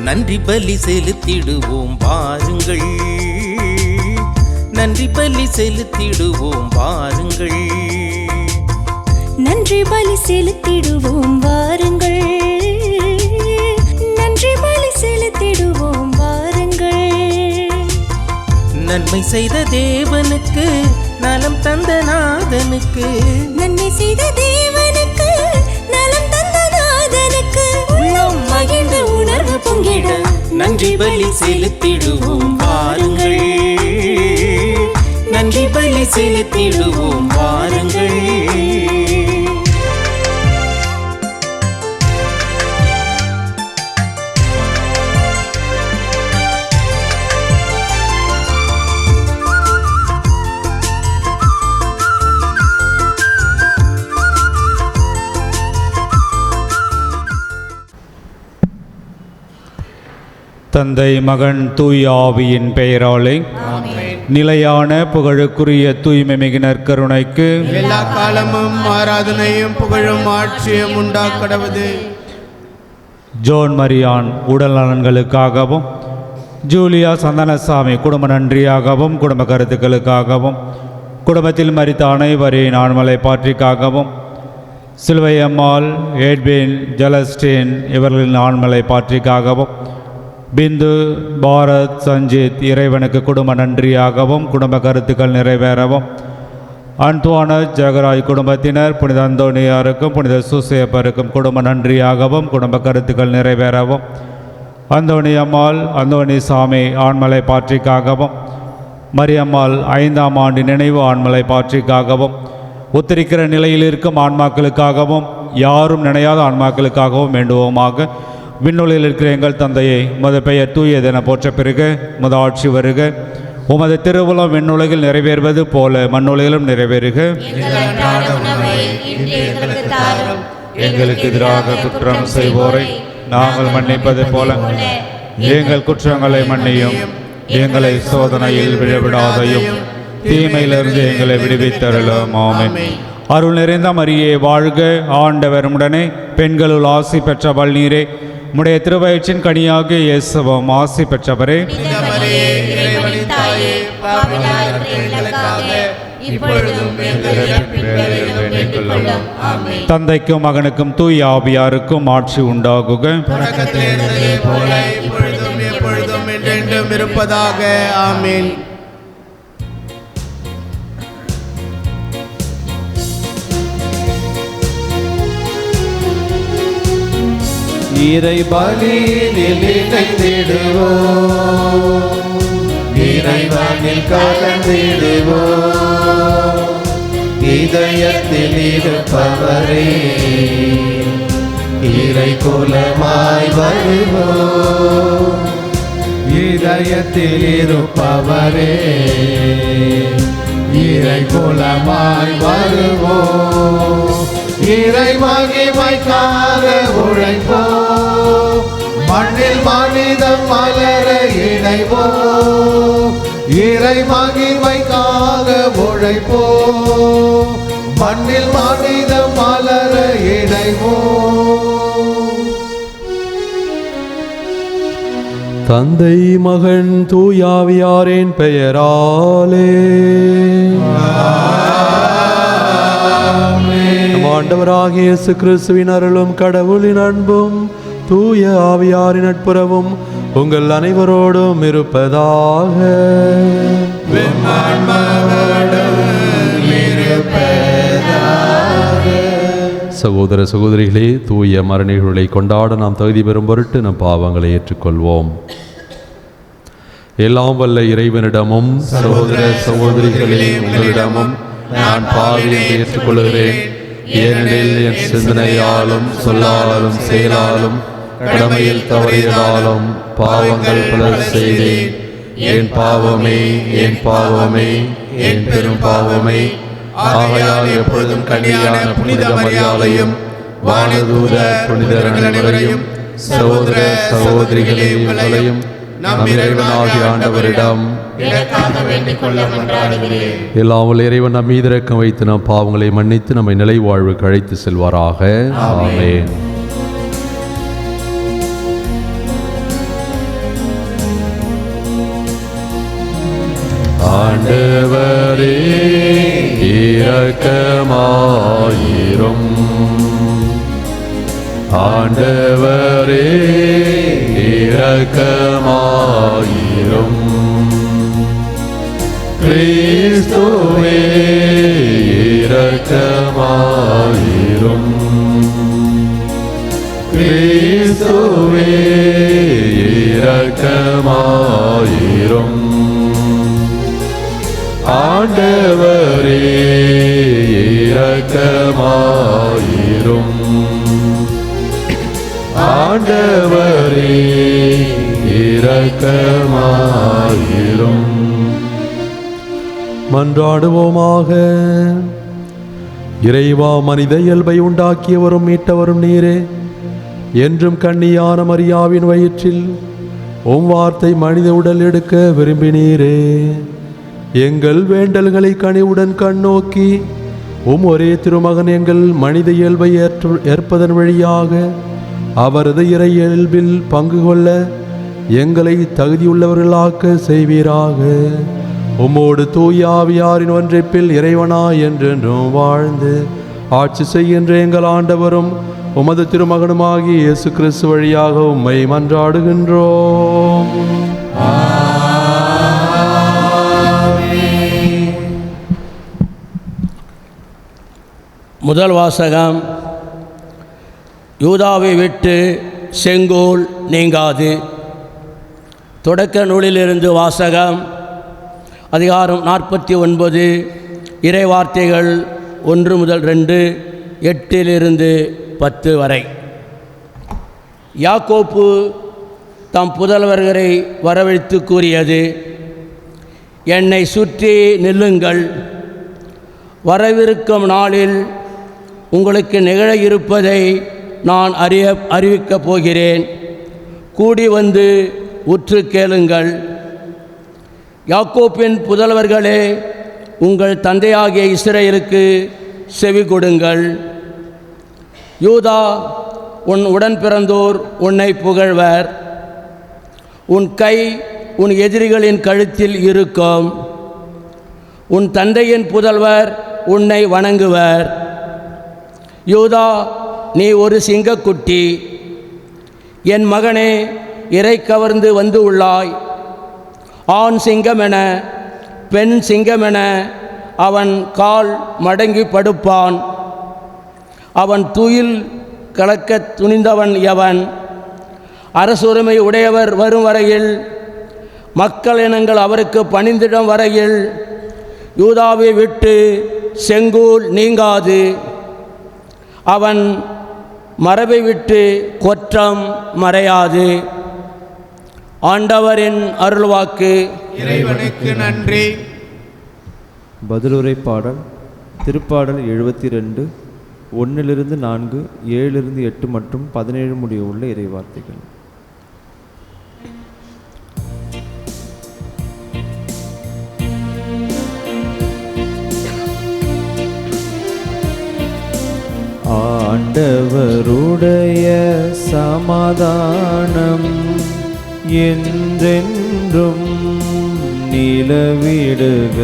நன்றி பலி செலுத்திடுவோம் வாருங்கள், நன்றி பலி செலுத்திடுவோம் வாருங்கள், நன்றி பலி செலுத்திடுவோம் வாருங்கள், நன்றி பலி செலுத்திடுவோம் வாருங்கள். நன்மை செய்த தேவனுக்கு, நலம் தந்த நாதனுக்கு, நன்மை செய்த தேவனுக்கு, நலம் தந்த நாதனுக்கு, உள்ளம் மகிழ்ந்த உணர்வு பொங்கிட நன்றி பலி செலுத்திடுவோம் வாருங்கள், நன்றி பலி செலுத்திடுவோம் வாருங்கள். தந்தை மகன் தூய் ஆவியின் பெயராலே நிலையான புகழுக்குரிய தூய்மை மிகு நற்கருணைக்கு எல்லா காலமும் ஆராதனையும் புகழும் ஆட்சியும் உண்டாக்கடவது. ஜோன் மரியான் உடல் நலன்களுக்காகவும், ஜூலியா சந்தனசாமி குடும்ப நன்றியாகவும், குடும்ப கருத்துக்களுக்காகவும், குடும்பத்தில் மரித்த அனைவரின் ஆண்மலை பாற்றிக்காகவும், சிலுவை அம்மாள், எட்வின், ஜலஸ்டீன் இவர்களின் ஆண்மலை பாற்றிக்காகவும், பிந்து, பாரத், சஞ்சித் இறைவனுக்கு குடும்ப நன்றியாகவும், குடும்ப கருத்துக்கள் நிறைவேறவும், அன்துவான ஜெகராய் குடும்பத்தினர் புனித அந்தோனியாருக்கும் புனித சூசையப்பருக்கும் குடும்ப நன்றியாகவும், குடும்ப கருத்துக்கள் நிறைவேறவும், அந்தோணி அம்மாள், அந்தோணி சாமி ஆண்மலை பாற்றிக்காகவும், மரியம்மாள் 5ஆம் ஆண்டு நினைவு ஆண்மலை பாற்றிக்காகவும், உத்தரிக்கிற நிலையில் இருக்கும் ஆன்மாக்களுக்காகவும், யாரும் நினையாத ஆன்மாக்களுக்காகவும் வேண்டுவோமாக. விண்ணுலகில் இருக்கிற எங்கள் தந்தையை, உமது பெயர் தூயதென போற்ற பெறுக, உமது ஆட்சி வருக, உமது திருவுளம் விண்ணுலகில் நிறைவேறுவது போல மண்ணுலகிலும் நிறைவேறுக. எங்களுக்கு எதிராக குற்றம் செய்வோரை நாங்கள் மன்னிப்பது போல எங்கள் குற்றங்களை மன்னியும், எங்களை சோதனையில் விழவிடாதையும், தீமையிலிருந்து எங்களை விடுவித்தருளும். ஆமென். அருள் நிறைந்த மரியே வாழ்க, ஆண்டவர் உடனே, பெண்களுள் ஆசி பெற்றவள் நீரே, உம்முடைய திருவயிற்றின் கனியாகிய இயேசுவும் ஆசி பெற்றவரே. தந்தைக்கும் மகனுக்கும் தூய் ஆவியாருக்கும் ஆட்சி உண்டாகுக. இருப்பதாக. ஆமென். இறை பலியில் இணைந்திடுவோம், இறைவனில் கலந்திடுவோம், இதயத்தில் இருப்பவரே இறை குலமாய் வருவோம், இதயத்தில் இருப்பவரே இறை குலமாய் வருவோம், இறை மகிமைக்காக உழைப்போம், மண்ணில் மனிதம் மலர இணைவோம், இறை மகிமைக்காக உழைப்போம், மண்ணில் மனிதம் மலர இணைவோம். தந்தை மகன் தூயாவியாரின் பெயராலே ஆண்டவராகிய இயேசு கிறிஸ்துவின் அருளும் கடவுளின் அன்பும் தூய ஆவியாரின் நட்புறவும் உங்கள் அனைவரோடும் இருப்பதாக. சகோதர சகோதரிகளே, தூய மரணிகளை கொண்டாட நாம் தகுதி பெறும் பொருட்டு நம் பாவங்களை ஏற்றுக்கொள்வோம். எல்லாம் வல்ல இறைவனிடமும் சகோதர சகோதரிகளே உங்களிடமும் நான் பாவியை ஏற்றுக்கொள்கிறேன். ஏனெனில் என் சிந்தனையாலும் சொல்லாலும் செயலாலும் கடமையில் தவறியதாலும் பாவங்கள் பல செய்தேன். என் பாவமே, என் பாவமே, என் பெரும் பாவமே. ஆகையால் எப்பொழுதும் கன்னியான புனித மரியாதையும் வானதூத புனிதர் அனைவரையும் சகோதர சகோதரிகளே உங்களையும் நம் இறைவனாகிய ஆண்டவரிடம் எல்லாம் இறைவன் நம் மீது இரக்கம் வைத்து நம் பாவங்களை மன்னித்து நம்மை நிலை வாழ்வுக்கு அழைத்து செல்வாராக. ஆமென். ஆண்டவரே இரக்கமாயிரும். கிறிஸ்துவே இரக்கமாயிரும். கிறிஸ்துவே இரக்கமாயிரும். ஆண்டவரே இரக்கமாயிரும். ஆண்டவரே இரக்கமாயிரும். மன்றாடுவோமாக. இறைவா, மனித இயல்பை உண்டாக்கியவரும் மீட்டவரும் நீரே. என்றும் கன்னியான மரியாவின் வயிற்றில் வார்த்தை மனித உடல் எடுக்க விரும்பினீரே. எங்கள் வேண்டல்களை கனிவுடன் கண்ணோக்கி ஒரே திருமகன் எங்கள் மனித இயல்பை ஏற்பதன் வழியாக அவரது இறை இயல்பில் பங்கு கொள்ள எங்களை தகுதியுள்ளவர்களாக்க செய்வீராக. உம்மோடு தூய ஆவியாரின் ஒன்றிப்பில் இறைவனாய் என்றென்றும் வாழ்ந்து ஆட்சி செய்கின்ற எங்கள் ஆண்டவரும் உமது திருமகனுமாகிய இயேசு கிறிஸ்து வழியாக உம்மை மன்றாடுகின்றோம். முதல் வாசகம். யூதாவை விட்டு செங்கோல் நீங்காது. தொடக்க நூலிலிருந்து வாசகம். அதிகாரம் 49, இறை வார்த்தைகள் 1 முதல் 2, 8 10 வரை. யாக்கோப்பு தம் புதல்வர்களை வரவழைத்து கூறியது: என்னை சுற்றி நில்லுங்கள், வரவிருக்கும் நாளில் உங்களுக்கு நிகழ இருப்பதை நான் அறிவிக்கப் போகிறேன். கூடி வந்து உற்று கேளுங்கள். யாக்கோப்பின் புதல்வர்களே, உங்கள் தந்தையாகிய இஸ்ரவேலுக்கு செவி கொடுங்கள். யூதா, உன் உடன் பிறந்தோர் உன்னை புகழ்வர். உன் கை உன் எதிரிகளின் கழுத்தில் இருக்கும். உன் தந்தையின் புதல்வர் உன்னை வணங்குவர். யூதா, நீ ஒரு சிங்கக்குட்டி. என் மகனே, இறை கவர்ந்து வந்து உள்ளாய். ஆண் சிங்கமென பெண் சிங்கமென அவன் கால் மடங்கி படுப்பான். அவன் துயில் கலக்க துணிந்தவன் எவன்? அரசுரிமை உடையவர் வரும் வரையில், மக்கள் இனங்கள் அவருக்கு பணிந்திடும் வரையில் யூதாவை விட்டு செங்கோல் நீங்காது. அவன் மரபை விட்டு கொற்றம் மறையாது. ஆண்டவரின் அருள்வாக்கு. இறைவனுக்கு நன்றி. பதிலுரை பாடல். திருப்பாடல் 72, 1-4, 7-8 மற்றும் 17 முடிய உள்ள இறைவார்த்தைகள். ஆண்டவருடைய சமாதானம் என்றென்றும் நிலவிடுக.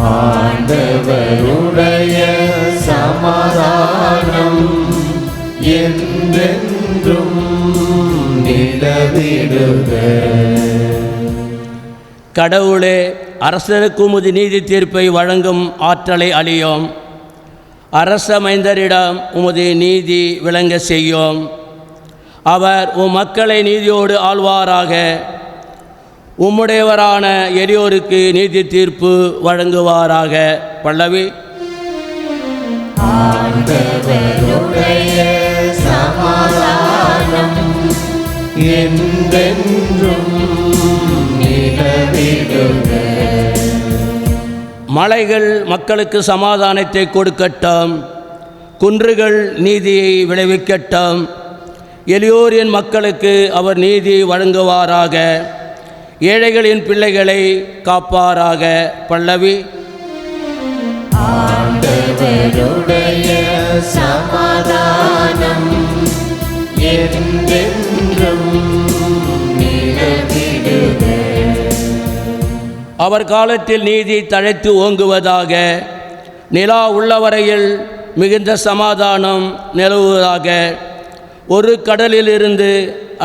ஆண்டவருடைய சமாதானம் என்றென்றும் நிலவிடுக. கடவுளே, அரசருக்கு உமது நீதி தீர்ப்பை வழங்கும் ஆற்றலை அளியோம். அரச மைந்தரிடம் உமது நீதி விளங்க செய்யும். அவர் உம் மக்களை நீதியோடு ஆள்வாராக. உம்முடையவரான எளியோருக்கு நீதி தீர்ப்பு வழங்குவாராக. பல்லவி. ஆண்டவருடைய சமாதானம் என்றென்றும் நிலவிடுக. மலைகள் மக்களுக்கு சமாதானத்தை கொடுக்கட்டும். குன்றுகள் நீதியை விளைவிக்கட்டும். எளியோரின் மக்களுக்கு அவர் நீதி வழங்குவாராக. ஏழைகளின் பிள்ளைகளை காப்பாராக. பல்லவி. ஆண்டவருடைய சமாதானம் என்றென்றும் நிலவிடுக. அவர் காலத்தில் நீதி தழைத்து ஓங்குவதாக. நிலா உள்ளவரையில் மிகுந்த சமாதானம் நிலவுவதாக. ஒரு கடலிலிருந்து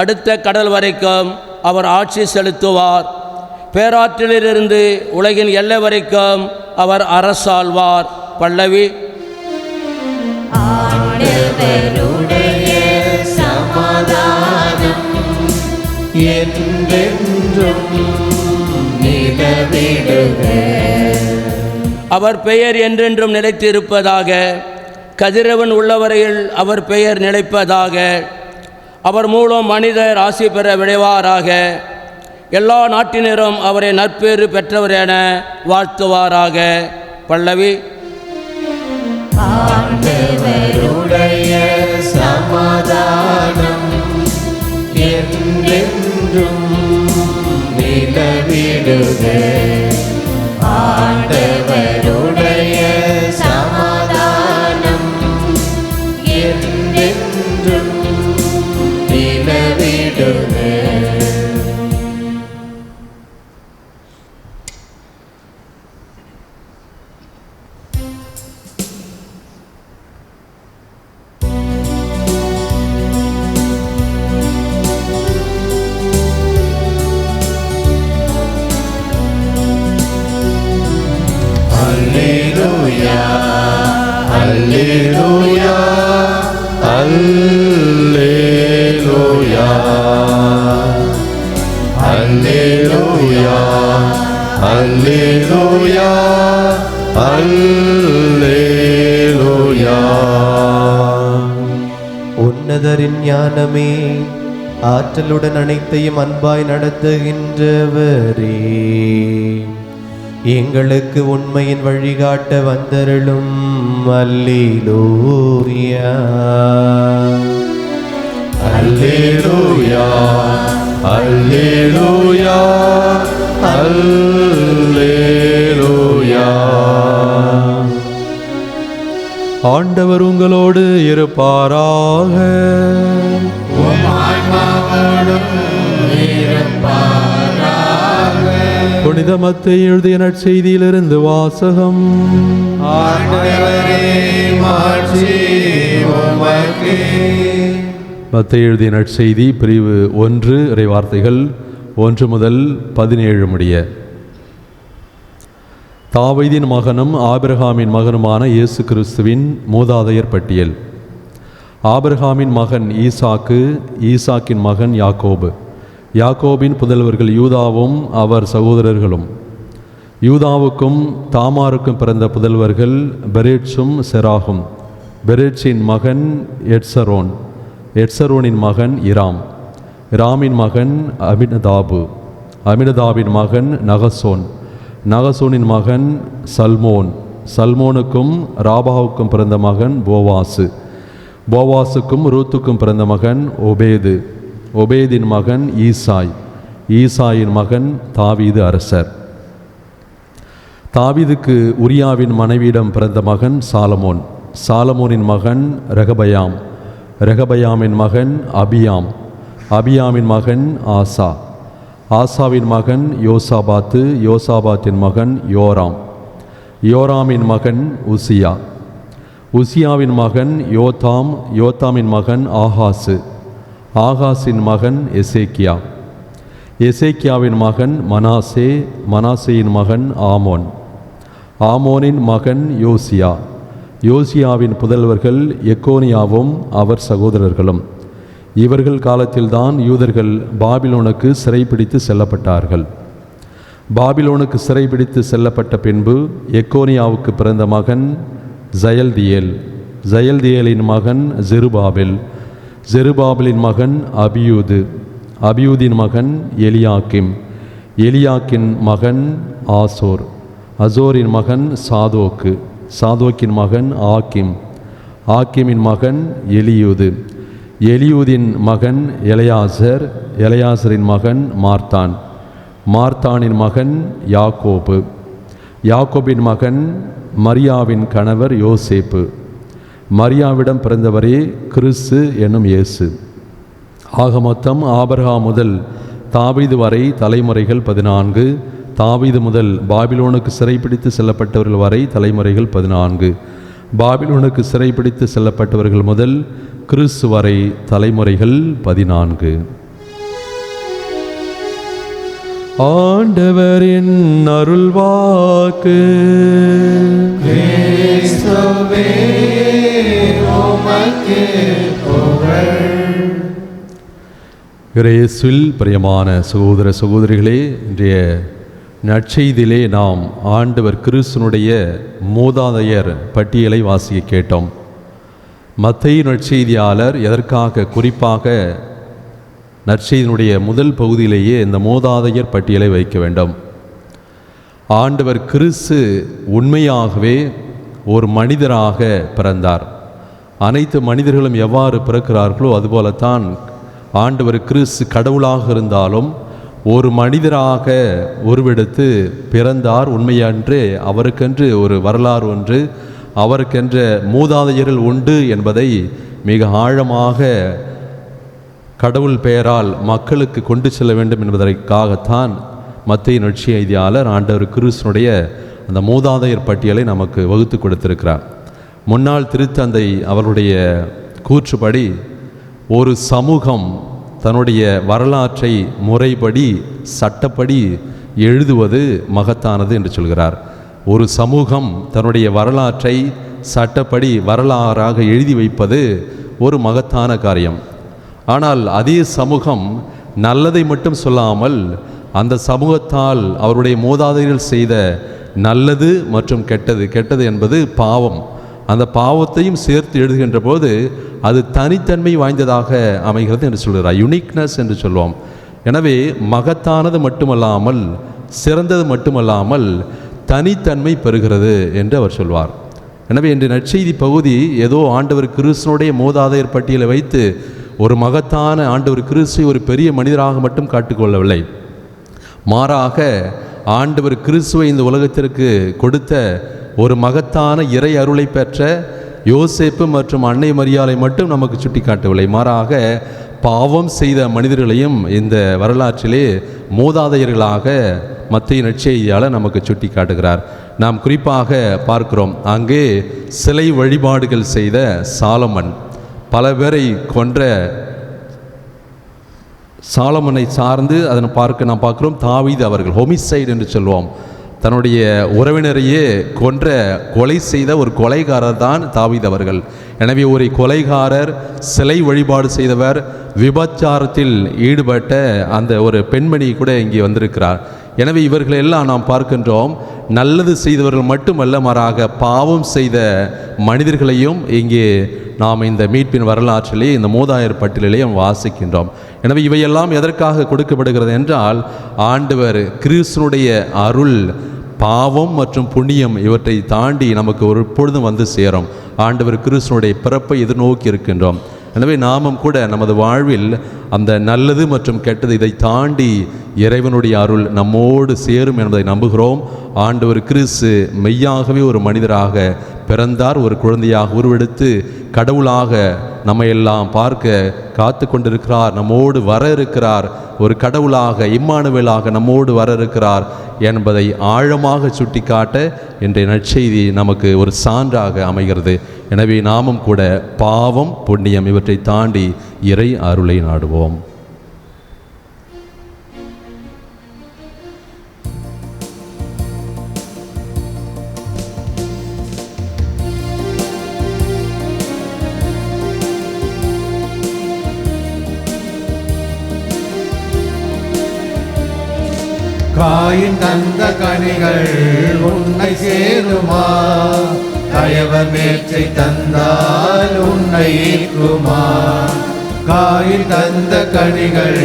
அடுத்த கடல் வரைக்கும் அவர் ஆட்சி செலுத்துவார். பேராற்றிலிருந்து உலகின் எல்லை வரைக்கும் அவர் அரசாள்வார். பல்லவி. ஆண்டவருடைய சமாதானம் என்றென்றும் நிலவிடுக. அவர் பெயர் என்றென்றும் நிலைத்திருப்பதாக. கதிரவன் உள்ளவரையில் அவர் பெயர் நிலைப்பதாக. அவர் மூலம் மனிதர் ஆசி பெற விளைவாராக. எல்லா நாட்டினரும் அவரை நற்பேறு பெற்றவர் என வாழ்த்துவாராக. பல்லவி. ஆண்டவருடைய சமாதானம் என்றென்றும் நிலவிடுக. ஆண்டவருடைய சமாதானம் என்றென்றும் நிலவிடுக. Alleluia, Alleluia, Alleluia, Alleluia, Alleluia, Alleluia. உன்னதரின் ஞானமே, ஆற்றலுடன் அனைத்தையும் அன்பாய் நடத்துகின்றவரே, எங்களுக்கு உண்மையின் வழிகாட்ட வந்தருளும். அல்லேலூயா, Alleluia, Alleluia, Alleluia. ஆண்டவர் உங்களோடு இருப்பாராக. உம் ஆன்மாவோடும் இருப்பாராக. புனித மத்தேயு எழுதிய நற்செய்தியிலிருந்து வாசகம். ஆண்டவரே மாட்சி உமக்கே. மத்தேயு எழுதிய நற்செய்தி பிரிவு 1 இறைவார்த்தைகள் 1 முதல் 17 முடிய. தாவீதின் மகனும் ஆபிரகாமின் மகனுமான இயேசு கிறிஸ்துவின் மூதாதையர் பட்டியல். ஆபிரகாமின் மகன் ஈசாக்கு, ஈசாக்கின் மகன் யாக்கோபு. யாக்கோபின் புதல்வர்கள் யூதாவும் அவர் சகோதரர்களும். யூதாவுக்கும் தாமாருக்கும் பிறந்த புதல்வர்கள் பெரேட்சும் செராகும். பெரேட்சின் மகன் எட்சரோன், எட்சரோனின் மகன் இராம், இராமின் மகன் அமினதாபு, அமினதாபின் மகன் நகசோன், நகசோனின் மகன் சல்மோன், சல்மோனுக்கும் ராபாவுக்கும் பிறந்த மகன் போவாசு, போவாசுக்கும் ரூத்துக்கும் பிறந்த மகன் ஒபேது, ஒபேதின் மகன் ஈசாய், ஈசாயின் மகன் தாவீது அரசர். தாவீதுக்கு உரியாவின் மனைவியிடம் பிறந்த மகன் சாலமோன், சாலமோனின் மகன் ரெகபயாம், ரெகபயாமின் மகன் அபியாம், அபியாமின் மகன் ஆசா, ஆசாவின் மகன் யோசாபாத்து, யோசாபாத்தின் மகன் யோராம், யோராமின் மகன் உசியா, உசியாவின் மகன் யோதாம், யோதாமின் மகன் ஆகாசு, ஆகாசின் மகன் எசேக்கியா, எசேக்கியாவின் மகன் மனாசே, மனாசேயின் மகன் ஆமோன், ஆமோனின் மகன் யோசியா, யோசியாவின் புதல்வர்கள் எக்கோனியாவும் அவர் சகோதரர்களும். இவர்கள் காலத்தில்தான் யூதர்கள் பாபிலோனுக்கு சிறைப்பிடித்து செல்லப்பட்டார்கள். பாபிலோனுக்கு சிறைப்பிடித்து செல்லப்பட்ட பின்பு எக்கோனியாவுக்கு பிறந்த மகன் ஜயல்தியேல், ஜயல்தியேலின் மகன் ஜெருபாபெல், ஜெருபாபெலின் மகன் அபியூது, அபியூதின் மகன் எலியாக்கிம், எலியாக்கின் மகன் ஆசோர், அசோரின் மகன் சாதோக்கு, சாதோக்கின் மகன் ஆக்கிம், ஆக்கிமின் மகன் எலியூது, எலியூதின் மகன் எலையாசர், எலையாசரின் மகன் மார்த்தான், மார்த்தானின் மகன் யாக்கோபு, யாக்கோபின் மகன் மரியாவின் கணவர் யோசேப்பு, மரியாவிடம் பிறந்தவரே கிறிஸ்து என்னும் இயேசு. ஆக மொத்தம் ஆபிரகாம் முதல் தாவீது வரை தலைமுறைகள் 14, தாவீது முதல் பாபிலோனுக்கு சிறைப்பிடித்து செல்லப்பட்டவர்கள் வரை தலைமுறைகள் 14, பாபிலோனுக்கு சிறைப்பிடித்து செல்லப்பட்டவர்கள் முதல் கிறிஸ்து வரை தலைமுறைகள் 14. ஆண்டவரின் அருள்வாக்கு. கிறிஸ்துவே உமக்கு புகழ். இயேசுவில் பிரியமான சகோதர சகோதரிகளே, இன்றைய நற்செய்தியிலே நாம் ஆண்டவர் கிறிஸ்துனுடைய மூதாதையர் பட்டியலை வாசிக்க கேட்டோம். மத்தேயு நற்செய்தியாளர் எதற்காக குறிப்பாக நற்செய்தியினுடைய முதல் பகுதியிலேயே இந்த மூதாதையர் பட்டியலை வைக்க வேண்டும்? ஆண்டவர் கிறிஸ்து உண்மையாகவே ஒரு மனிதராக பிறந்தார். அனைத்து மனிதர்களும் எவ்வாறு பிறக்கிறார்களோ அதுபோலத்தான் ஆண்டவர் கிறிஸ்து கடவுளாக இருந்தாலும் ஒரு மனிதராக உருவெடுத்து பிறந்தார். உண்மையன்று அவருக்கென்று ஒரு வரலாறு ஒன்று, அவருக்கென்ற மூதாதையர்கள் உண்டு என்பதை மிக ஆழமாக கடவுள் பெயரால் மக்களுக்கு கொண்டு செல்ல வேண்டும் என்பதற்காகத்தான் மத்தேயு நற்செய்தியாளர் ஆண்டவர் கிறிஸ்துனுடைய அந்த மூதாதையர் பட்டியலை நமக்கு வகுத்து கொடுத்திருக்கிறார். முன்னாள் திருத்தந்தை அவருடைய கூற்றுப்படி ஒரு சமூகம் தன்னுடைய வரலாற்றை முறைப்படி சட்டப்படி எழுதுவது மகத்தானது என்று சொல்கிறார். ஒரு சமூகம் தன்னுடைய வரலாற்றை சட்டப்படி வரலாறாக எழுதி வைப்பது ஒரு மகத்தான காரியம். ஆனால் அதே சமூகம் நல்லதை மட்டும் சொல்லாமல் அந்த சமூகத்தால் அவருடைய மூதாதையர்கள் செய்த நல்லது மற்றும் கெட்டது என்பது பாவம், அந்த பாவத்தையும் சேர்த்து எழுதுகின்ற போது அது தனித்தன்மை வாய்ந்ததாக அமைகிறது என்று சொல்கிறார். யுனிக்னஸ் என்று சொல்வோம். எனவே மகத்தானது மட்டுமல்லாமல் சிறந்தது மட்டுமல்லாமல் தனித்தன்மை பெறுகிறது என்று அவர் சொல்வார். எனவே இன்று நற்செய்தி பகுதி ஏதோ ஆண்டவர் கிறிஸ்துனுடைய மூதாதையர் பட்டியலை வைத்து ஒரு மகத்தான ஆண்டவர் கிறிஸ்துவை ஒரு பெரிய மனிதராக மட்டும் காட்டிக்கொள்ளவில்லை. மாறாக ஆண்டவர் கிறிஸ்துவை இந்த உலகத்திற்கு கொடுத்த ஒரு மகத்தான இறை அருளை பெற்ற யோசேப்பு மற்றும் அன்னை மரியாளை மட்டும் நமக்கு சுட்டி காட்டவில்லை. மாறாக பாவம் செய்த மனிதர்களையும் இந்த வரலாற்றிலே மூதாதையர்களாக மத்தேயு நற்செய்தியாளர் நமக்கு சுட்டி காட்டுகிறார். நாம் குறிப்பாக பார்க்கிறோம், அங்கே சிலை வழிபாடுகள் செய்த சாலமன், பல பேரை கொன்ற சாலமனை சார்ந்து அதனை நாம் பார்க்கிறோம். தாவீது அவர்கள் ஹோமிசைடு என்று சொல்வோம், தன்னுடைய உறவினரையே கொலை செய்த ஒரு கொலைகாரர் தான் தாவீது அவர்கள். எனவே ஒரு கொலைகாரர், சிலை வழிபாடு செய்தவர், விபச்சாரத்தில் ஈடுபட்ட அந்த ஒரு பெண்மணி கூட இங்கே வந்திருக்கிறார். எனவே இவர்களெல்லாம் நாம் பார்க்கின்றோம், நல்லது செய்தவர்கள் மட்டுமல்ல, மாறாக பாவம் செய்த மனிதர்களையும் இங்கே நாம் இந்த மீட்பின் வரலாற்றிலே இந்த மூதாதையர் பட்டியலிலே வாசிக்கின்றோம். எனவே இவையெல்லாம் எதற்காக கொடுக்கப்படுகிறது என்றால், ஆண்டவர் கிறிஸ்துனுடைய அருள், பாவம் மற்றும் புண்ணியம் இவற்றை தாண்டி நமக்கு ஒரு பொழுதும் வந்து சேரும். ஆண்டவர் கிறிஸ்துனுடைய பிறப்பை எதிர்நோக்கி இருக்கின்றோம். எனவே நாமும் கூட நமது வாழ்வில் அந்த நல்லது மற்றும் கெட்டது இதை தாண்டி இறைவனுடைய அருள் நம்மோடு சேரும் என்பதை நம்புகிறோம். ஆண்டவர் கிறிஸ்து மெய்யாகவே ஒரு மனிதராக பிறந்தார், ஒரு குழந்தையாக உருவெடுத்து கடவுளாக நம்ம எல்லாம் பார்க்க காத்து கொண்டிருக்கிறார், நம்மோடு வர இருக்கிறார், ஒரு கடவுளாக இம்மானுவேலாக நம்மோடு வர இருக்கிறார் என்பதை ஆழமாக சுட்டிக்காட்ட இன்றைய நற்செய்தி நமக்கு ஒரு சான்றாக அமைகிறது. எனவே நாமும் கூட பாவம் புண்ணியம் இவற்றை தாண்டி இறை அருளை நாடுவோம். காயின் தந்த கனிகள் உன்னை சேருமா? கயவர் மேற்றை தந்தால் உன்னை ஈர்க்குமா? காயின் தந்த கனிகள்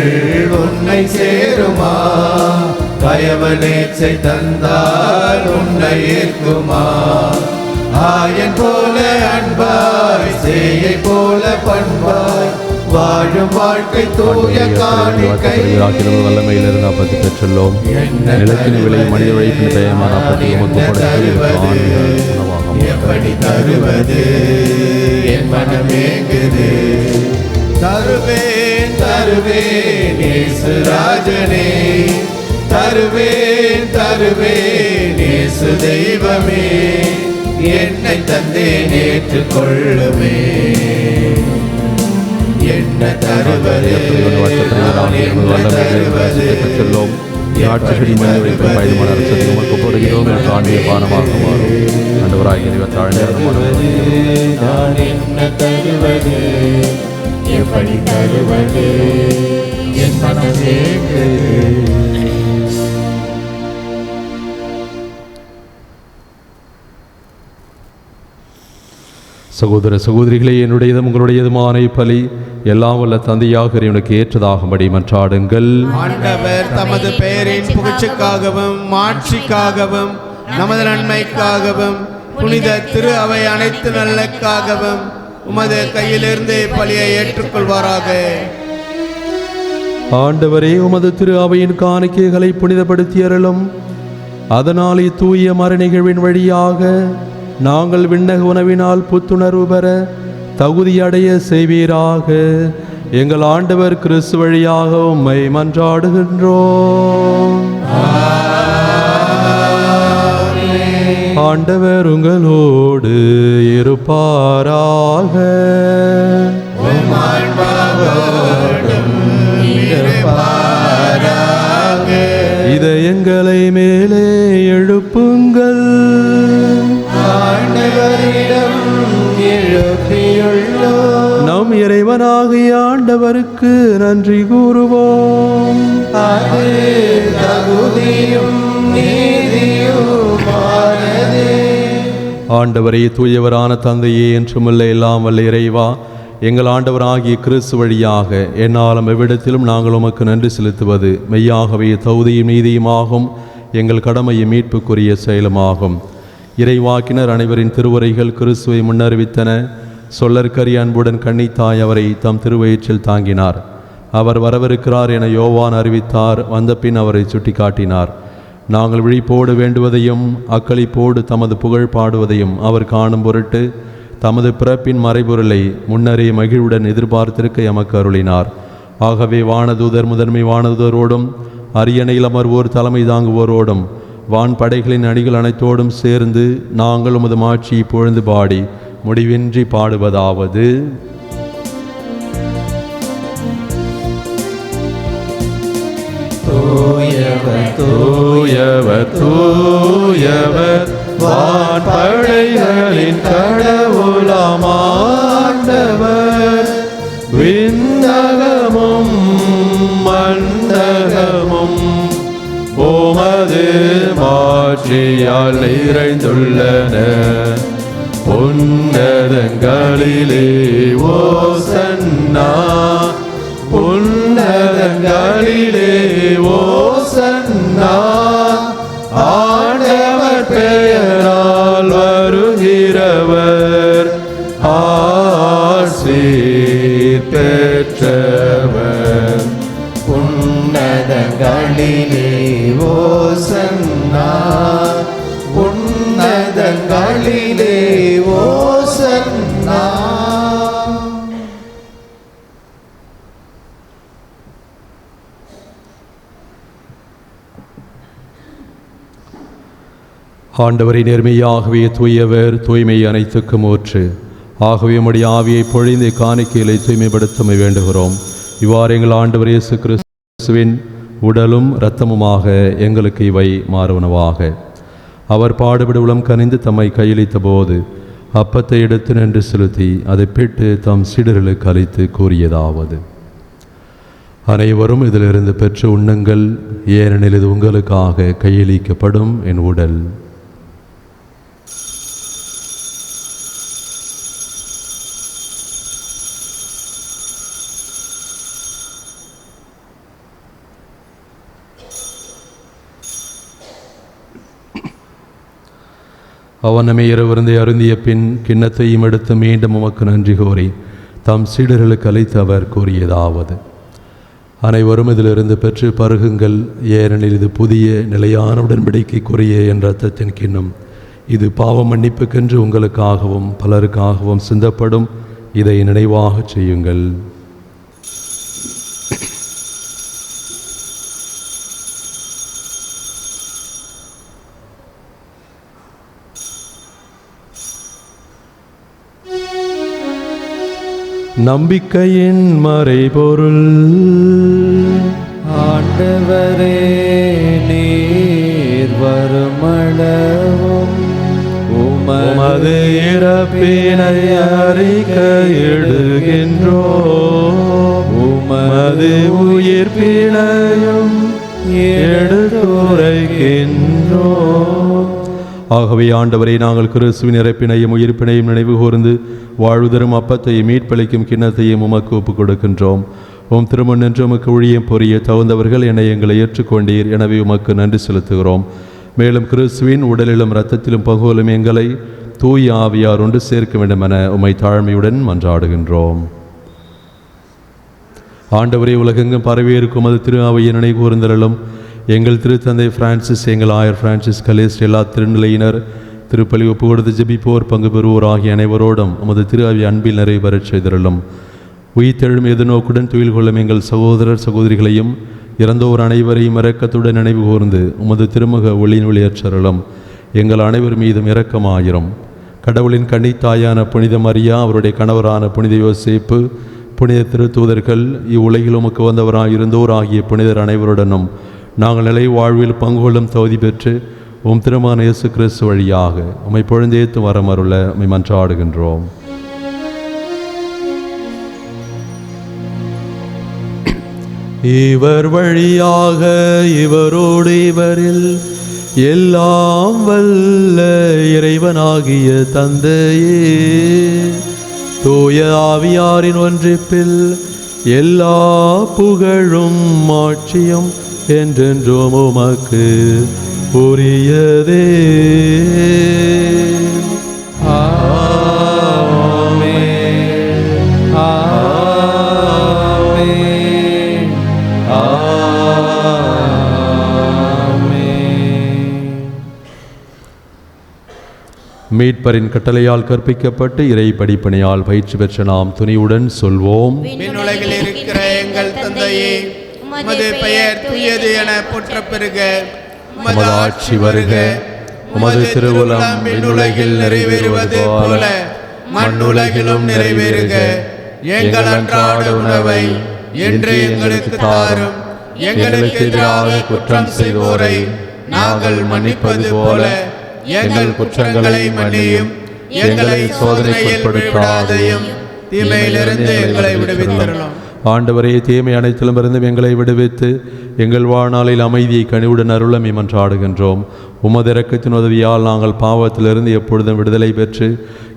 உன்னை சேருமா? கயவர் மேற்றை தந்தால் உன்னை ஈர்க்குமா? ஆயன் போல அன்பாய், சேயை போல பண்பாய், வாழும் வாழ்க்கை தூய காணிக்கை வல்லமையிலிருந்து அப்பத்தி பெற்றுள்ளோம். நிலத்தின் விலை மனித உழைப்பின் பெயமான அப்பத்தி எப்படி தருவது என் மனமேங்குது. தருவேன் தருவேன் இயேசு ராஜனே, தருவேன் தருவேன் இயேசு தெய்வமே, என்னை தந்தேன் ஏற்றுக்கொள்ளுவேன். என்ன தருவது செல்லும் ஆட்சிகளின் மனிதர்களுக்கு பயணமான அரசத்தை உமக்கு போடுகிறோம் என்று ஆண்டிய பானமாக மாறும் ஆண்டவராகிய இறைவன் நான் என்ன தருவது எப்படி தருவது என் மனம் ஏங்குது. சகோதர சகோதரிகளே, என்னுடையதும் உங்களுடையதுமான பலி எல்லாம் வல்ல தந்தையாக இறைவனுக்கு ஏற்றதாகும்படி மன்றாடுங்கள். ஆண்டவர் தமது பெயரின் புகழ்ச்சிக்காகவும் மாட்சிக்காகவும் நமது நன்மைக்காகவும் புனித திரு அவை அனைத்து நல்லக்காகவும் உமது கையிலிருந்து பலியை ஏற்றுக்கொள்வாராக. ஆண்டவரே, உமது திரு அவையின் காணிக்கைகளை புனிதப்படுத்தி அருளும். அதனால் தூய மர நிகழ்வின் வழியாக நாங்கள் விண்ணக உணவினால் புத்துணர்வு பெற தகுதியடைய செய்வீராக. எங்கள் ஆண்டவர் கிறிஸ்து வழியாக உம்மை மன்றாடுகின்றோம். ஆண்டவர் உங்களோடு இருப்பாராக. இதயங்களை மேலே எழுப்புங்கள். நம் இறைவனாகிய ஆண்டவருக்கு நன்றி கூறுவோம். ஆண்டவரே, தூயவரான தந்தையே, என்றுமல்ல எல்லாம் வல்ல இறைவா, எங்கள் ஆண்டவராகிய கிறிஸ்து வழியாக என்னாலும் எவ்விடத்திலும் நாங்கள் உமக்கு நன்றி செலுத்துவது மெய்யாகவே தகுதியும் நீதியுமாகும், எங்கள் கடமையும் மீட்புக்குரிய செயலுமாகும். இறைவாக்கினர் அனைவரின் திருவுரைகள் கிறிஸ்துவை முன்னறிவித்தன. சொல்லற்கரிய அன்புடன் கன்னித்தாய் அவரை தம் திருவயிற்றில் தாங்கினார். அவர் வரவிருக்கிறார் என யோவான் அறிவித்தார். வந்த பின் அவரை சுட்டிக்காட்டினார். நாங்கள் விழிப்போடு வேண்டுவதையும் அக்களிப்போடு தமது புகழ் பாடுவதையும் அவர் காணும் பொருட்டு தமது பிறப்பின் மறைபொருளை முன்னரே மகிழ்வுடன் எதிர்பார்த்திருக்க எமக்கு அருளினார். ஆகவே வானதூதர் முதன்மை வானதூதரோடும் அரியணையில் அமர்வோர் தலைமை தாங்குவோரோடும் வான் படைகளின் அணிகள் அனைத்தோடும் சேர்ந்து நாங்கள் உமது மாட்சியை புகழ்ந்து பாடி முடிவின்றி பாடுவதாவது: தூயவர் தூயவர் தூயவர் வான் படைகளின் கடவுளாம் ஆண்டவர். விண்ணகமும் மண்ணகமும் உமது மாட்சியால் நிறைந்துள்ளன. உன்னதங்களிலே ஓசன்னா, உன்னதங்களிலே ஓசன்னா. ஆண்டவர் பெயரால் வருகிறவர் ஆசீர் பெற்றவர். உன்னதங்களிலே ஓசன்னா, உன்னதங்களிலே ஓசன்னா. ஆண்டவரை நேர்மையாகவே தூயவர், தூய்மை அனைத்துக்கும் ஊற்று. ஆகவே உம்முடைய ஆவியை பொழிந்து காணிக்கைகளை தூய்மைப்படுத்த வேண்டுகிறோம். இவ்வாறு எங்கள் ஆண்டவர் இயேசு கிறிஸ்துவின் உடலும் இரத்தமுமாக எங்களுக்கு இவை மாறுவனவாக. அவர் பாடுபட உளம் கனிந்து தம்மை கையளித்த போது அப்பத்தை எடுத்து நின்று செலுத்தி அதை பிட்டு தம் சீடர்களுக்கு அளித்து கூறியதாவது: அனைவரும் இதிலிருந்து பெற்று உண்ணுங்கள், ஏனெனில் இது உங்களுக்காக கையளிக்கப்படும் என் உடல். அவனமே இரவிருந்தை அருந்திய பின் கிண்ணத்தையும் எடுத்து மீண்டும் உமக்கு நன்றி கூறி தம் சீடர்களுக்கு அளித்து அவர் கூறியதாவது: அனைவரும் இதிலிருந்து பெற்று பருகுங்கள், ஏனெனில் இது புதிய நிலையான உடன்படிக்கைக்குரிய என் இரத்தத்தின் கிண்ணம். இது பாவ மன்னிப்புக்கென்று உங்களுக்காகவும் பலருக்காகவும் சிந்தப்படும். இதை நினைவாக செய்யுங்கள். நம்பிக்கையின் மறைபொருள். ஆண்டவரே, நீர் வருமளவும் உமது இறப்பினை அறிக்கையிடுகின்றோம், உமது உயிர்ப்பினையும் எடுத்துரைக்கின்றோம். ஆகவே ஆண்டவரை, நாங்கள் கிறிஸ்துவின் இறப்பினையும் உயிர்ப்பினையும் நினைவு கூர்ந்து வாழ்வுதரும் அப்பத்தையும் மீட்பளிக்கும் கிண்ணத்தையும் உமக்கு ஒப்புக் கொடுக்கின்றோம். உம் திருமண் என்று உமக்கு ஊழியம் புரிய தகுந்தவர்கள் என எங்களை ஏற்றுக்கொண்டீர். எனவே உமக்கு நன்றி செலுத்துகிறோம். மேலும் கிறிஸ்துவின் உடலிலும் இரத்தத்திலும் பகுவலும் எங்களை தூய ஆவியார் ஒன்று சேர்க்க வேண்டும் என உம்மை தாழ்மையுடன் மன்றாடுகின்றோம். ஆண்டவரே, உலகெங்கும் பரவியிருக்கும் அது திரு அவையை நினைவு கூர்ந்தருளும். எங்கள் திருத்தந்தை பிரான்சிஸ், எங்கள் ஆயர் பிரான்சிஸ் கலேஸ்ட், எல்லா திருநிலையினர், திருப்பலி ஒப்பு கொடுத்து ஜெபிப்போர், பங்கு பெறுவோர் ஆகிய அனைவரோடும் உமது திரு அவை அன்பில் நிறைவேறச் செய்தருளும். உயிர்த்தெழும் எதிர்நோக்குடன் துயில் கொள்ளும் எங்கள் சகோதரர் சகோதரிகளையும் இறந்தோர் அனைவரையும் இரக்கத்துடன் நினைவு கூர்ந்து உமது திருமுக ஒளியின் ஒளியற்றருளும். எங்கள் அனைவர் மீதும் இரக்கமாயிரும். கடவுளின் கன்னித்தாயான புனித மரியா, அவருடைய கணவரான புனித யோசேப்பு, புனித திருத்தூதர்கள், இவ்வுலகில் உமக்கு வந்தவராக இருந்தோர் ஆகிய புனிதர் அனைவருடனும் நாங்கள் நிலை வாழ்வில் பங்கு கொள்ளும் தகுதி பெற்று உம் திருமகன் இயேசு கிறிஸ்து வழியாக உம்மை பொழுந்தேத்து வரமருள உம்மை மன்றாடுகின்றோம். இவர் வழியாக இவரோடு இவரில் எல்லாம் வல்ல இறைவனாகிய தந்தையே, தூய ஆவியாரின் ஒன்றிப்பில் எல்லா புகழும் மாட்சியும் என்றென்றும் உமக்கு உரியதே. ஆமென், ஆமென், ஆமென். மீட்பரின் கட்டளையால் கற்பிக்கப்பட்டு இறை படிப்பனையால் பயிற்சி பெற்ற நாம் துணிவுடன் சொல்வோம். விண்ணுலகில் இருக்கிற எங்கள் தந்தையே, உமது பெயர் தூயது என போற்றப் பெறுக. உமது ஆட்சி வருக. உமது திருவுளம் விண்ணுலகில் நிறைவேறுவது போல மண்ணுலகிலும் நிறைவேறுக. எங்கள் அன்றாட உணவை இன்று எங்களுக்கு தாரும். எங்களுக்கு எதிராக குற்றம் செய்வோரை நாங்கள் மன்னிப்பது போல எங்கள் குற்றங்களை மன்னியும். எங்களை சோதனைக்கு உட்படுத்தாதையும் தீமையிலிருந்து எங்களை விடுவித்தருளும். ஆண்டவரே, தீமை அனைத்திலும் இருந்து எங்களை விடுவித்து எங்கள் வாழ்நாளில் அமைதியை கனிவுடன் அருளமை மன்றாடுகின்றோம். உமது இரக்கத்தின் உதவியால் நாங்கள் பாவத்திலிருந்து எப்பொழுதும் விடுதலை பெற்று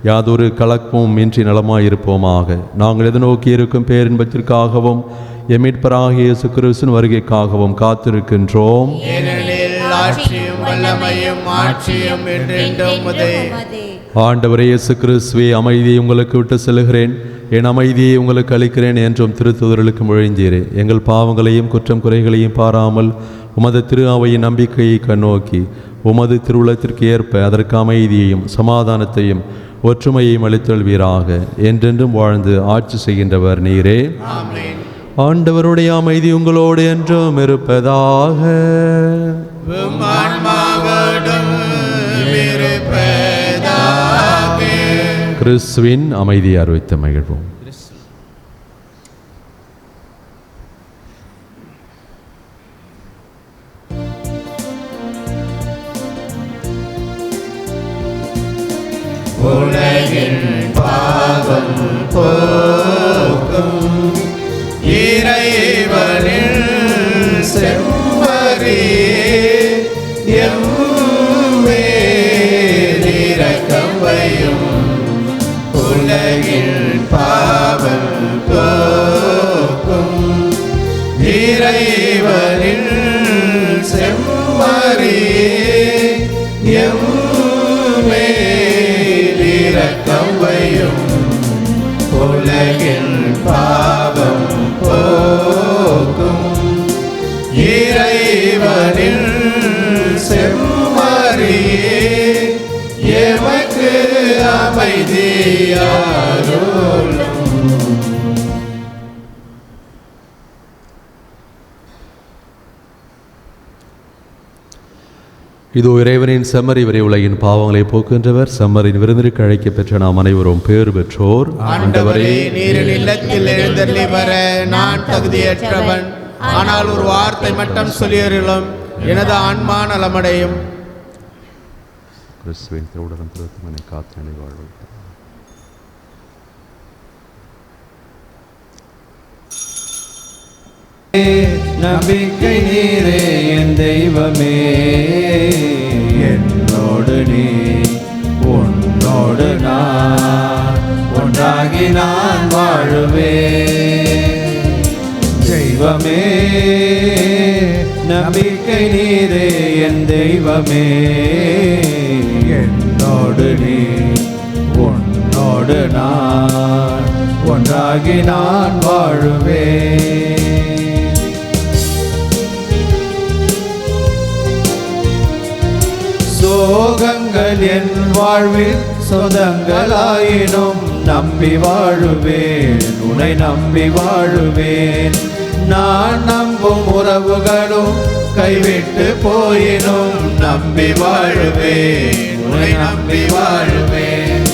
யாதொரு கலக்கமும் இன்றி நலமாயிருப்போமாக. நாங்கள் எதிர்நோக்கி இருக்கும் பேரின்பத்திற்காகவும் எமீட்பராகிய இயேசு கிறிஸ்துவின் வருகைக்காகவும் காத்திருக்கின்றோம். ஏனெனில் ஆட்சியும் வல்லமையும் ஆட்சியும் என்றென்றும் உமதே. ஆண்டவரே இயேசு கிறிஸ்துவே, அமைதியை உங்களுக்கு விட்டு செல்கிறேன், என் அமைதியை உங்களுக்கு அளிக்கிறேன் என்றும் திருத்தூதர்களுக்கு மொழிந்தீரே. எங்கள் பாவங்களையும் குற்றம் குறைகளையும் பாராமல் உமது திரு அவையின் நம்பிக்கையை கண்ணோக்கி உமது திருவுளத்திற்கு ஏற்ப அதற்கு அமைதியையும் சமாதானத்தையும் ஒற்றுமையையும் அளித்தல்வீராக. என்றென்றும் வாழ்ந்து ஆட்சி செய்கின்றவர் நீரே. ஆண்டவருடைய அமைதி உங்களோடு என்றும் இருப்பதாக. கிறிஸ்துவின் அமைதியை அறிவித்து மகிழ்வோம். உலகின் பாவம் போக்கும் இறைவனின் செம்மறியே, எம்மேல் இரக்கம் வையும். உலகின் பாவம் போக்கும் இறைவனின் செம்மறியே, எம்மேல் இரக்கம் வையும். உலகின் பாவம் போக்கும் இறைவனின் செம்மறியே, எமக்கு அமைதியாரும். இதோ இறைவனின் செம்மறி வரை உலகின் பாவங்களை போக்குகின்றவர். செம்மறின் விருந்திற்கு அழைக்க பெற்ற நாம் அனைவரும் பேறு பெற்றோர். ஆண்டவரே, நீர் இல்லத்தில் எழுந்தருளி வர நான் தகுதியற்றவன். ஆனால் ஒரு வார்த்தை மட்டும் சொல்லியருளும், எனது ஆன்மா நலமடையும். கிறிஸ்துவின் திருவுடலும் திருத்தமனை காத்து வாழ்வு. நம்பிக்கை நீரே என் தெய்வமே, என்னோடு நீ உன்னோடு நான் ஒன்றாகி நான் வாழுவேன். தெய்வமே நம்பிக்கை நீரே என் தெய்வமே, என்னோடு நீ உன்னோடு நான் ஒன்றாகி நான் வாழுவேன். சோகங்கள் என் வாழ்வில் சொந்தங்களாயினும் நம்பி வாழுவேன், உன்னை நம்பி வாழுவேன். நான் நம்பும் உறவுகளும் கைவிட்டு போயினும் நம்பி வாழுவேன், உன்னை நம்பி வாழுவேன்.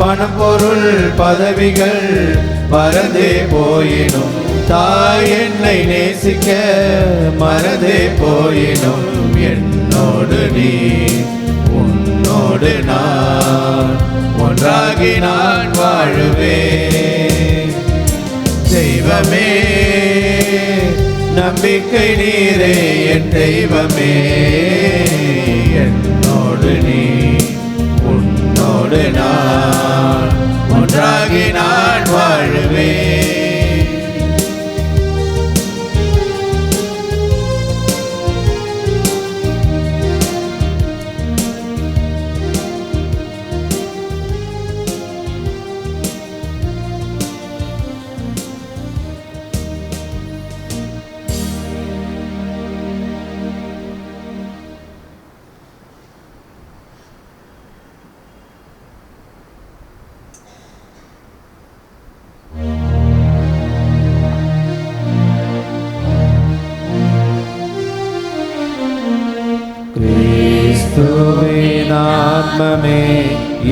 பணம் பொருள் பதவிகள் மறந்தே போயினும் தாய் என்னை நேசிக்க மறந்தே போயினும் என்னோடு நீ உன்னோடு நான் ஒன்றாகி நான் வாழுவேன். தெய்வமே நம்பிக்கை நீரே என் தெய்வமே, என்னோடு நீ உன்னோடு நான் ஒன்றாகி நான் வாழுவேன். கிறிஸ்துவின் ஆத்மமே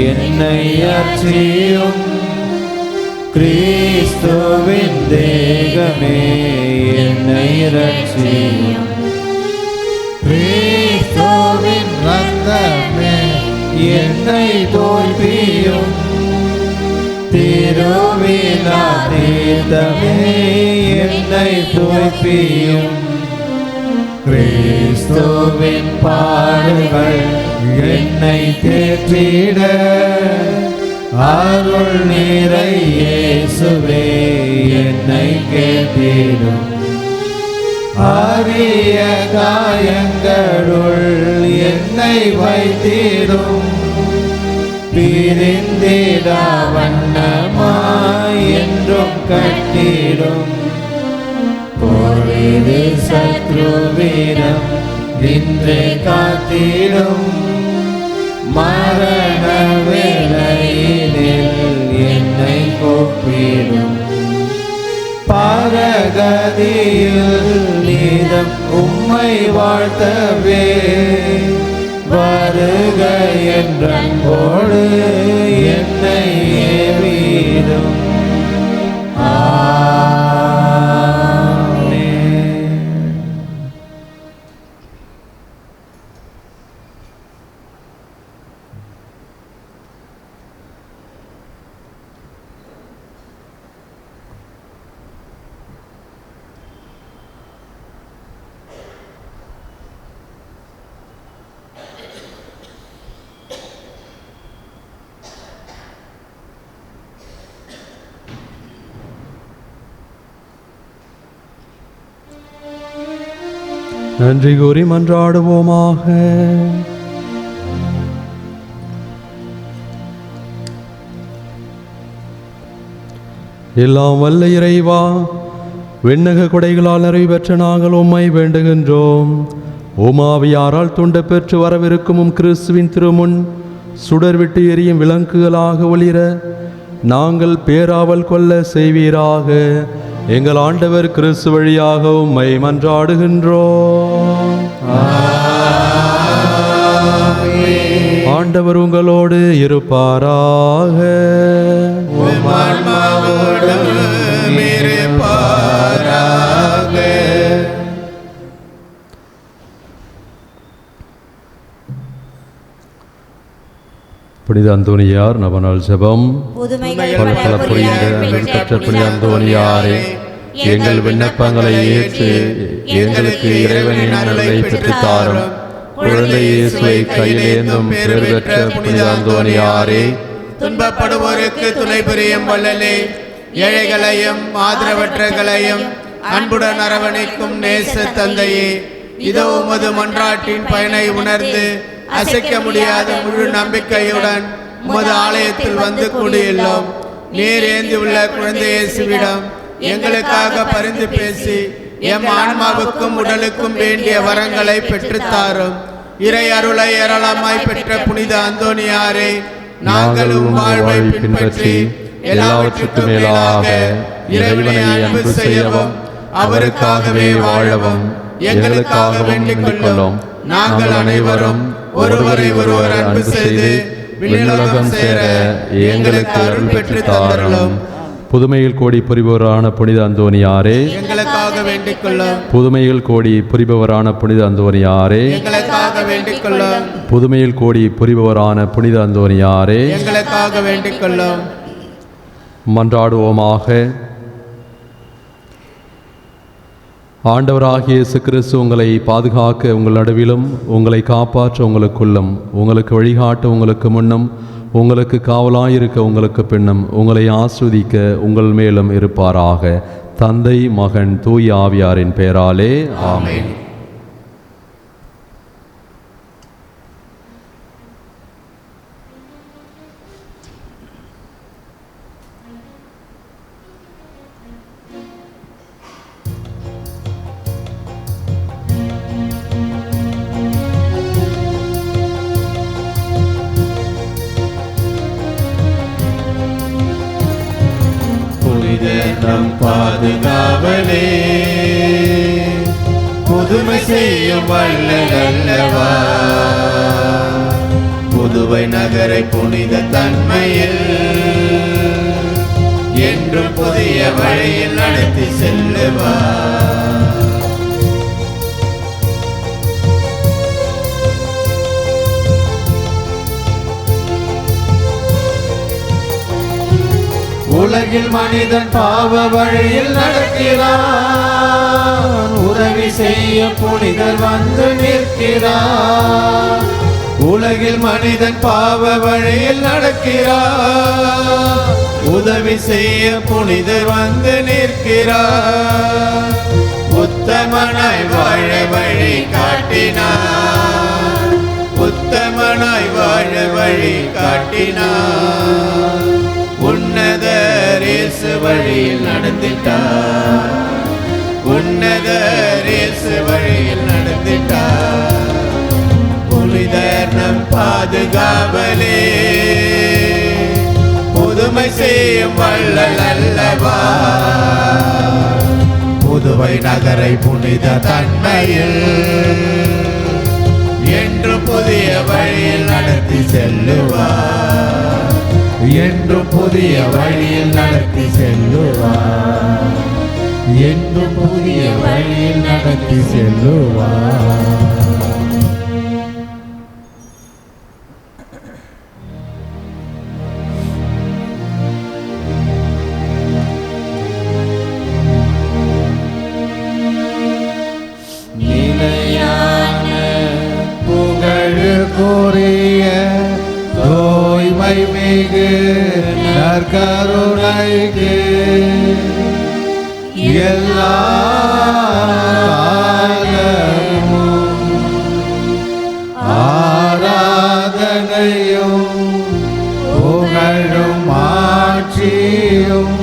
என்னை அர்ச்சியும், கிறிஸ்துவின் தேகமே என்னை ரட்சியும். கிறிஸ்துவின் ரத்தமே என்னை தோல்வியும், திருவிழா தீர்த்தமே என்னை தோல்வியும். கிறிஸ்துவின் பாடுகள் என்னை தேற்றிட, அருள் நீரை இயேசுவே என்னை கேட்டிடும். அரிய காயங்களுள் என்னை வைத்திடும், பிரிந்திடா வண்ணமாய் என்றும் கட்டிடும். பொழுது சத்ருவிடம் நின்று காத்திடும், மரண வேளையினில் என்னை கூப்பிடும். பரகதியில் நீதம் உம்மை வாழ்த்தவே, வருக என்றன்போடு என்னை ஏவிடும். நன்றி கூறி மன்றாடுவோமாக. எல்லாம் வல்ல இறைவா, விண்ணக கொடைகளால் நிறைவு பெற்ற நாங்கள் உம்மை வேண்டுகின்றோம். ஓமாவியாரால் துண்ட பெற்று வரவிருக்கும் கிறிஸ்துவின் திருமுன் சுடர்விட்டு எரியும் விளக்குகளாக ஒளிர நாங்கள் பேராவல் கொள்ள செய்வீராக. எங்கள் ஆண்டவர் கிறிஸ்து வழியாக உம்மை மன்றாடுகின்றோம். ஆண்டவர் உங்களோடு இருப்பாராக. புனித அந்தோனியார் நவநாள் ஜெபம். பல புரிந்த பெற்ற புனித அந்தோனியாரே, எங்கள் விண்ணப்பங்களை ஏற்று எங்களுக்கு இறைவனின் அருளை பெற்றுத்தாரும். குழந்தை இயேசுவை கையிலேந்தும் பேர் பெற்ற புனித அந்தோனியாரே, துன்பப்படுவோருக்கு துணை புரியும் வள்ளலே, ஏழைகளையும் ஆதரவற்றகளையும் அன்புடன் அரவணைக்கும் நேச தந்தையே, இதோ உமது மன்றாட்டின் பயனை உணர்ந்து அசைக்க முடியாத முழு நம்பிக்கையுடன் உமது ஆலயத்தில் வந்து கூடியுள்ளோம். நீர் ஏந்தியுள்ள குழந்தை இயேசுவிடம் எங்களுக்காக பரிந்து பேசி எம் ஆன்மாவுக்கும் உடலுக்கும் வேண்டிய வரங்களை பெற்றுத்தாரும். இறை அருளை ஏராளமாய் பெற்ற புனித அந்தோனியாரே, நாங்களும் வாழ்வை பின்பற்றி எல்லாவற்றுக்கும் மேலாக இறைவனை அன்பு செய்யவும் அவருக்காகவே வாழவும் எங்களுக்காக வேண்டிக் கொள்ளும். நாங்கள் அனைவரும் ஒருவரை ஒருவர் அன்பு செய்து விண்ணுலகம் சேர எங்களுக்கு அருள் பெற்று தந்தருளும். புதுமையில் கோடி புரிபவரான புனித அந்தோனியாரே, எங்களுக்காக வேண்டிக் கொள்ளும். புதுமையில் கோடி புரிபவரான புனித அந்தோனியாரே, எங்களுக்காக வேண்டிக் கொள்ளும். புதுமையில் கோடி புரிபவரான புனித அந்தோனியாரே, எங்களுக்காக வேண்டிக் கொள்ளும். மன்றாடுவோமாக. ஆண்டவராகிய இயேசு கிறிஸ்து உங்களை பாதுகாக்க உங்கள் நடுவிலும், உங்களை காப்பாற்ற உங்களுக்குள்ளும், உங்களுக்கு வழிகாட்ட உங்களுக்கு முன்னும், உங்களுக்கு காவலாயிருக்க உங்களுக்கு பின்னும், உங்களை ஆஸ்வதிக்க உங்கள் மேலும் இருப்பாராக. தந்தை, மகன், தூய் ஆவியாரின் பெயராலே ஆமென். நம் பாதுகாவலே, புதுமை செய்யும் வல்லல்லவா, புதுவை நகரை புனித தன்மையில் என்றும் புதிய வழியில் நடத்தி செல்லுவா. உலகில் மனிதன் பாவ வழியில் நடக்கிறான், உதவி செய்ய புனிதர் வந்து நிற்கிறார். உலகில் மனிதன் பாவ வழியில் நடக்கிறான், உதவி செய்ய புனிதர் வந்து நிற்கிறார். உத்தமனாய் வாழ வழி காட்டினார், உத்தமனாய் வாழ வழி காட்டினார். உன்னதர் இயேசு வழியில் நடந்திட்டார், உன்னதர் இயேசு வழியில் நடந்திட்டார். புனிதர் நம் பாதுகாவலே, புதுமை செய்யும் வள்ளல் அல்லவா, புதுவை நகரை புனித தன்மையில் என்று புதிய வழியில் நடத்தி செல்லுவார், என்று புதிய வழியில் நடத்தி செல்லுவார், என்று புதிய வழியில் நடத்தி செல்லுவார். நிலையான புகழுக்குரிய தூய்மை மிகு நற்கருணைக்கு எல்லா ஆராதனையும் புகழும் ஆட்சியும்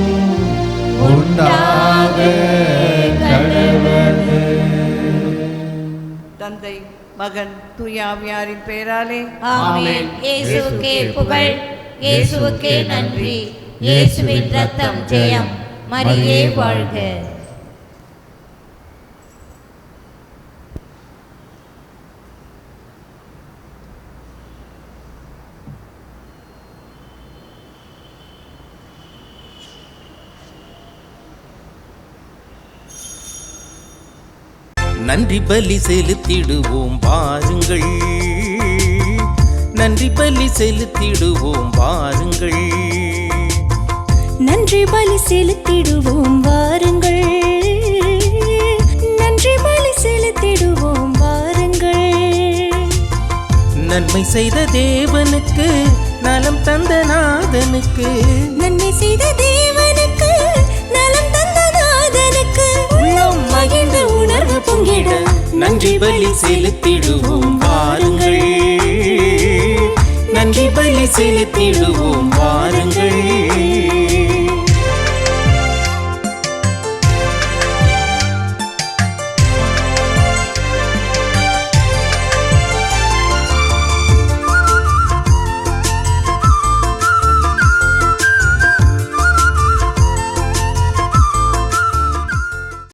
உண்டாக கடவுளே. தந்தை, மகன், தூயாவியாரின் பெயராலே ஆமென். இயேசுவுக்கே புகழ், இயேசுவுக்கே நன்றி. இயேசுவின் ரத்தம் ஜெயம். மரியே வாழ்க. நன்றி பலி செலுத்திடுவோம் வாருங்கள், நன்றி பலி செலுத்திடுவோம் வாருங்கள், நன்றி பலி செலுத்திடுவோம் வாருங்கள், நன்றி பலி செலுத்திடுவோம் வாருங்கள். நன்மை செய்த தேவனுக்கு, நலம் தந்த நாதனுக்கு, நன்மை செய்த தேவனுக்கு, நலம் தந்த நாதனுக்கு, உள்ளம் மகிழ்ந்த உணர்வு பொங்கிட நன்றி பலி செலுத்திடுவோம் வாருங்கள், நன்றி பலி செலுத்திடுவோம் வாருங்கள்.